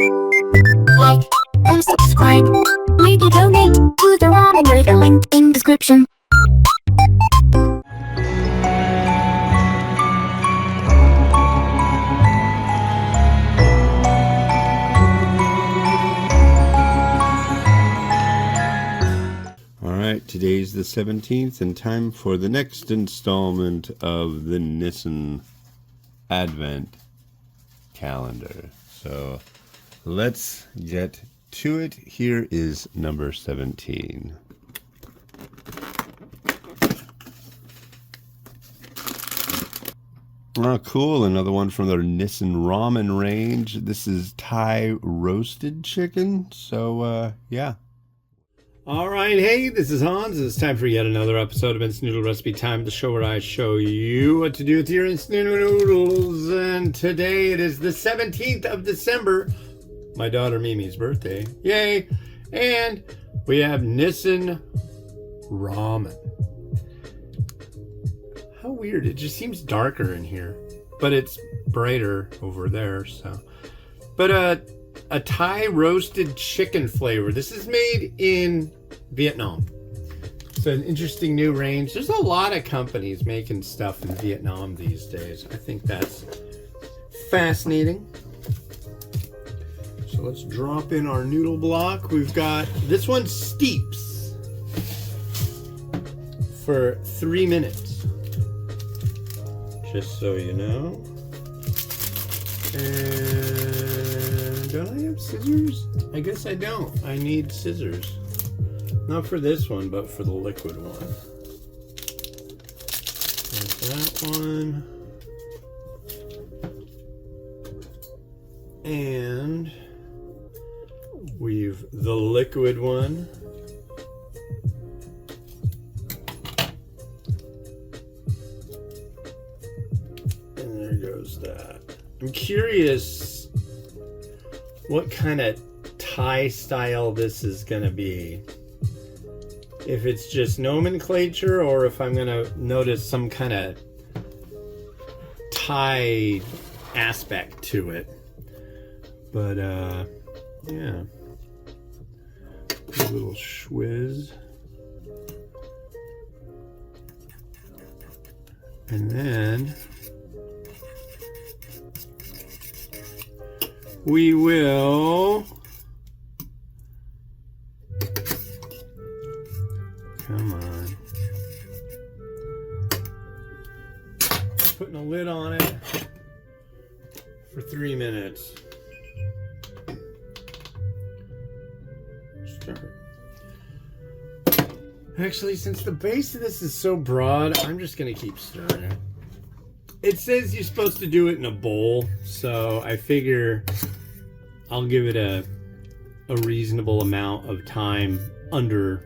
Like and subscribe. Maybe donate to the ramen with the link in description. Alright, today's the 17th and time for the next installment of the Nissin Advent Calendar. So let's get to it. Here is number 17. Oh, cool. Another one from their Nissin Ramen range. This is Thai roasted chicken. So, yeah. Alright, hey, this is Hans. It's time for yet another episode of Instant Noodle Recipe Time, the show where I show you what to do with your instant noodles. And today it is the 17th of December, my daughter Mimi's birthday. Yay! And we have Nissin Ramen. How weird. It just seems darker in here, but it's brighter over there, so. But, a Thai roasted chicken flavor. This is made in Vietnam. It's an interesting new range. There's a lot of companies making stuff in Vietnam these days. I think that's fascinating. So let's drop in our noodle block. We've got, this one steeps for 3 minutes. Just so you know. And don't I have scissors? I guess I don't. I need scissors. Not for this one, but for the liquid one. There's that one. And we've the liquid one. And there goes that. I'm curious what kind of Thai style this is going to be. If it's just nomenclature or if I'm going to notice some kind of Thai aspect to it. But, yeah. A little schwizz. And then we will, come on, putting a lid on it for 3 minutes. Start. Actually, since the base of this is so broad, I'm just going to keep stirring it. It says you're supposed to do it in a bowl, so I figure I'll give it a reasonable amount of time underwater.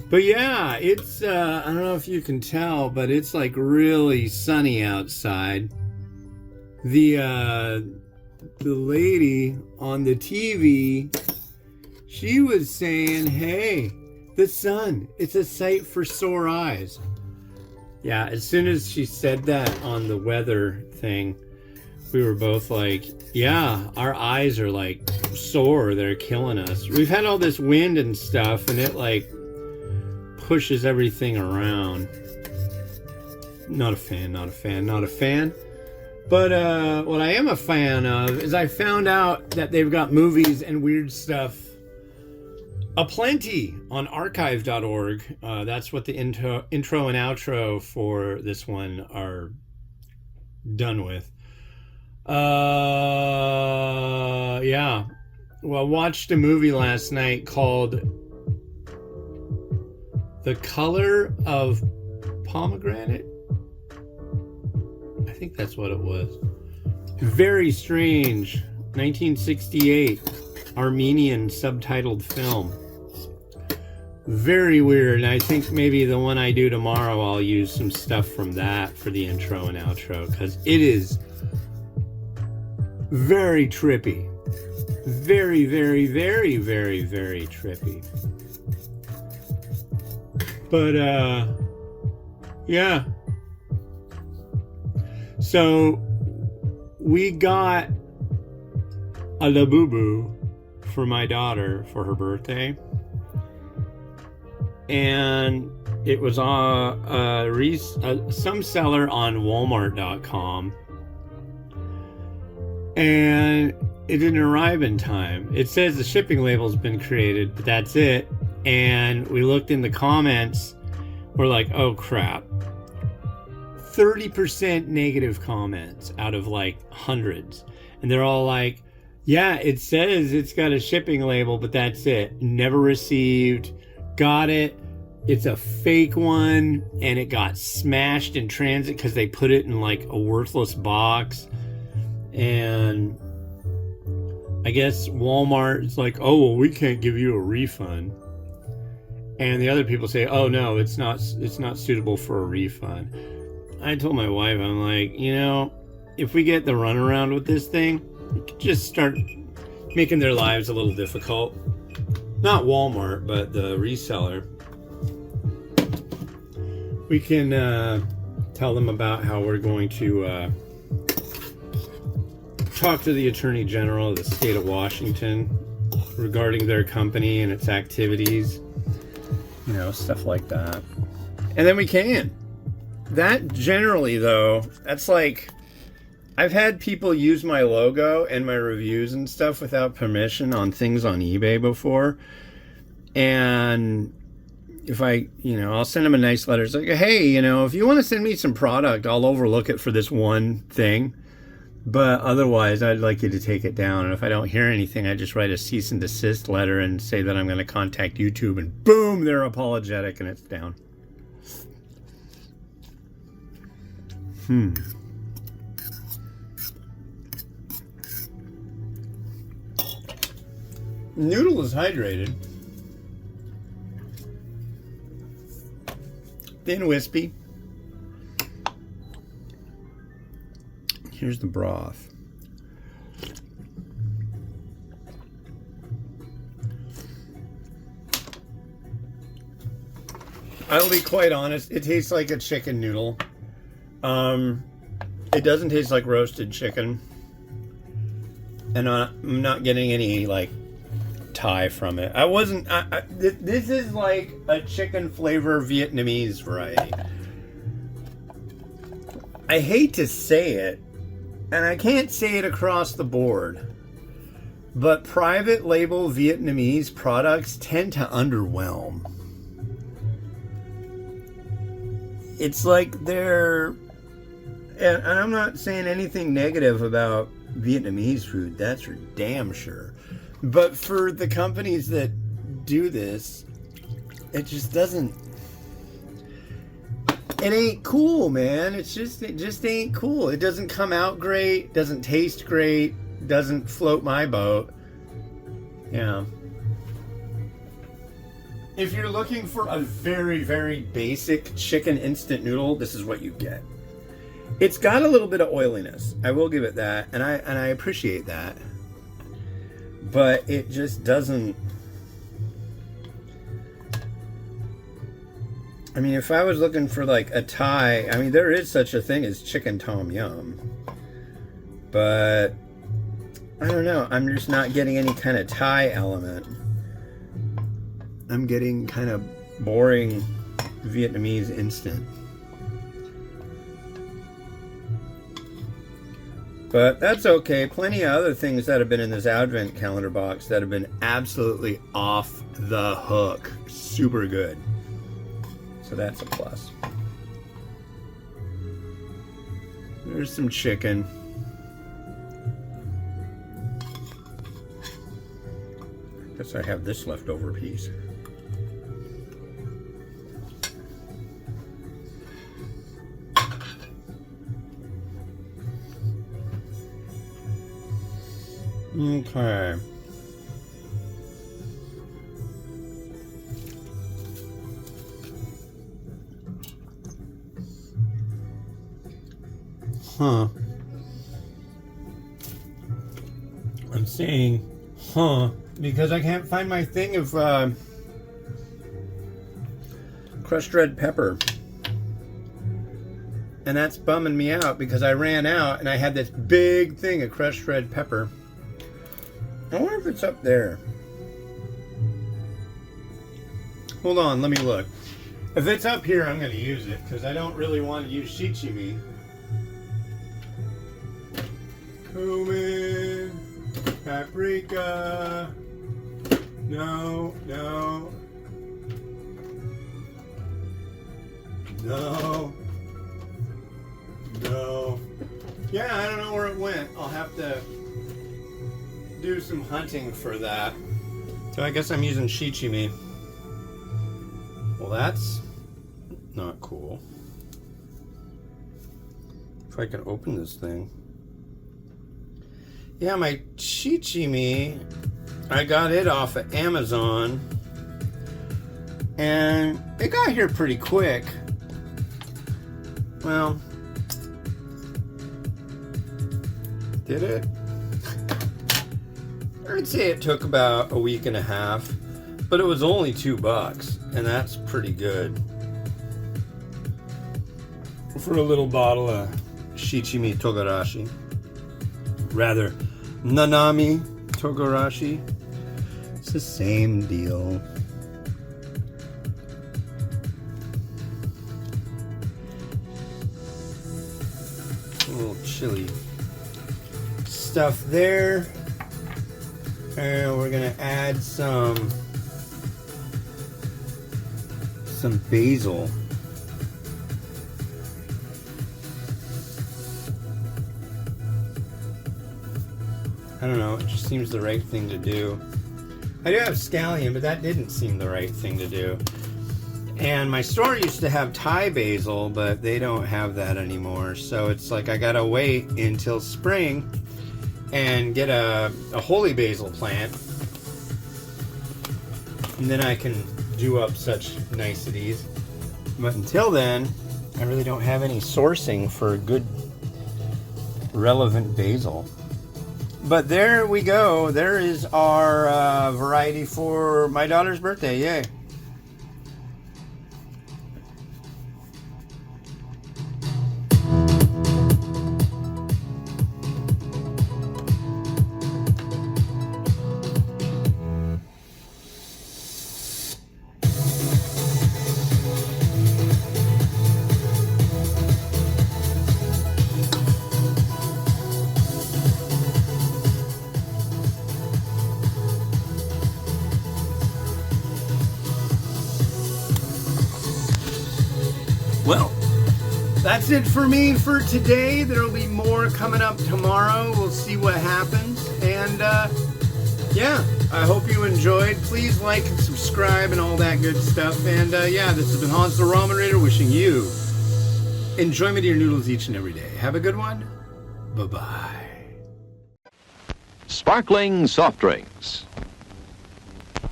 But yeah, it's I don't know if you can tell, but it's like really sunny outside. The lady on the TV, she was saying, hey, the sun, it's a sight for sore eyes. Yeah, as soon as she said that on the weather thing, we were both like, yeah, our eyes are like sore, they're killing us. We've had all this wind and stuff, and it like pushes everything around. Not a fan. But what I am a fan of is I found out that they've got movies and weird stuff aplenty on archive.org. That's what the intro and outro for this one are done with. Yeah. Well, I watched a movie last night called The Color of Pomegranate. I think that's what it was. Very strange. 1968 Armenian subtitled film. Very weird. And I think maybe the one I do tomorrow, I'll use some stuff from that for the intro and outro, because it is very trippy. Very, very, very, very, very trippy. But, yeah. So we got a Labubu for my daughter for her birthday, and it was on some seller on Walmart.com, and it didn't arrive in time. It says the shipping label's been created, but that's it. And we looked in the comments, we're like, oh crap, 30% negative comments out of like hundreds, and they're all like, yeah, it says it's got a shipping label, but that's it. Never received. Got it. It's a fake one, and it got smashed in transit because they put it in like a worthless box. And I guess Walmart is like, oh, well, we can't give you a refund. And the other people say, oh no, it's not suitable for a refund. I told my wife, I'm like, you know, if we get the runaround with this thing, we could just start making their lives a little difficult. Not Walmart, but the reseller. We can tell them about how we're going to talk to the Attorney General of the state of Washington regarding their company and its activities. You know, stuff like that. And then we can. That generally, though, that's like, I've had people use my logo and my reviews and stuff without permission on things on eBay before. And if I'll send them a nice letter. It's like, hey, if you want to send me some product, I'll overlook it for this one thing. But otherwise, I'd like you to take it down. And if I don't hear anything, I just write a cease and desist letter and say that I'm going to contact YouTube. And boom, they're apologetic and it's down. Noodle is hydrated. Thin, wispy. Here's the broth. I'll be quite honest, it tastes like a chicken noodle. It doesn't taste like roasted chicken. And I'm not getting any, like, Thai from it. This is like a chicken flavor Vietnamese variety. I hate to say it, and I can't say it across the board, but private label Vietnamese products tend to underwhelm. It's like and I'm not saying anything negative about Vietnamese food, that's for damn sure. But for the companies that do this, it just doesn't. It ain't cool, man. It just ain't cool. It doesn't come out great. Doesn't taste great. Doesn't float my boat. Yeah. If you're looking for a very, very basic chicken instant noodle, this is what you get. It's got a little bit of oiliness. I will give it that, and I appreciate that. But it just doesn't. I mean, if I was looking for like a Thai, I mean, there is such a thing as chicken tom yum. But I don't know. I'm just not getting any kind of Thai element. I'm getting kind of boring Vietnamese instant. But that's okay. Plenty of other things that have been in this advent calendar box that have been absolutely off the hook. Super good. So that's a plus. There's some chicken. Guess I have this leftover piece. Okay. Huh. I'm saying, huh, because I can't find my thing of crushed red pepper. And that's bumming me out because I ran out and I had this big thing of crushed red pepper. I wonder if it's up there. Hold on, let me look. If it's up here, I'm going to use it because I don't really want to use shichimi. Cumin, paprika. No, no. No. No. Yeah, I don't know where it went. I'll have to do some hunting for that. So I guess I'm using shichimi. Well, that's not cool. If I can open this thing. Yeah, my shichimi, I got it off of Amazon. And it got here pretty quick. Well, did it? I'd say it took about a week and a half, but it was only $2, and that's pretty good for a little bottle of shichimi togarashi. Rather, nanami togarashi. It's the same deal. A little chili stuff there. And we're gonna add some basil. I don't know, it just seems the right thing to do. I do have scallion, but that didn't seem the right thing to do. And my store used to have Thai basil, but they don't have that anymore. So it's like I gotta wait until spring and get a holy basil plant. And then I can do up such niceties. But until then, I really don't have any sourcing for good, relevant basil. But there we go. There is our variety for my daughter's birthday. Yay. Well, that's it for me for today. There will be more coming up tomorrow. We'll see what happens. And yeah, I hope you enjoyed. Please like and subscribe and all that good stuff. And yeah, this has been Hans the Ramen Raider wishing you enjoyment of your noodles each and every day. Have a good one. Bye-bye. Sparkling soft drinks.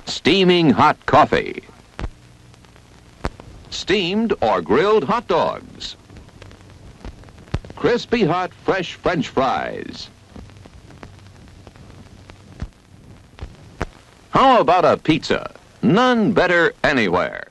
Steaming hot coffee. Steamed or grilled hot dogs. Crispy hot fresh French fries. How about a pizza? None better anywhere.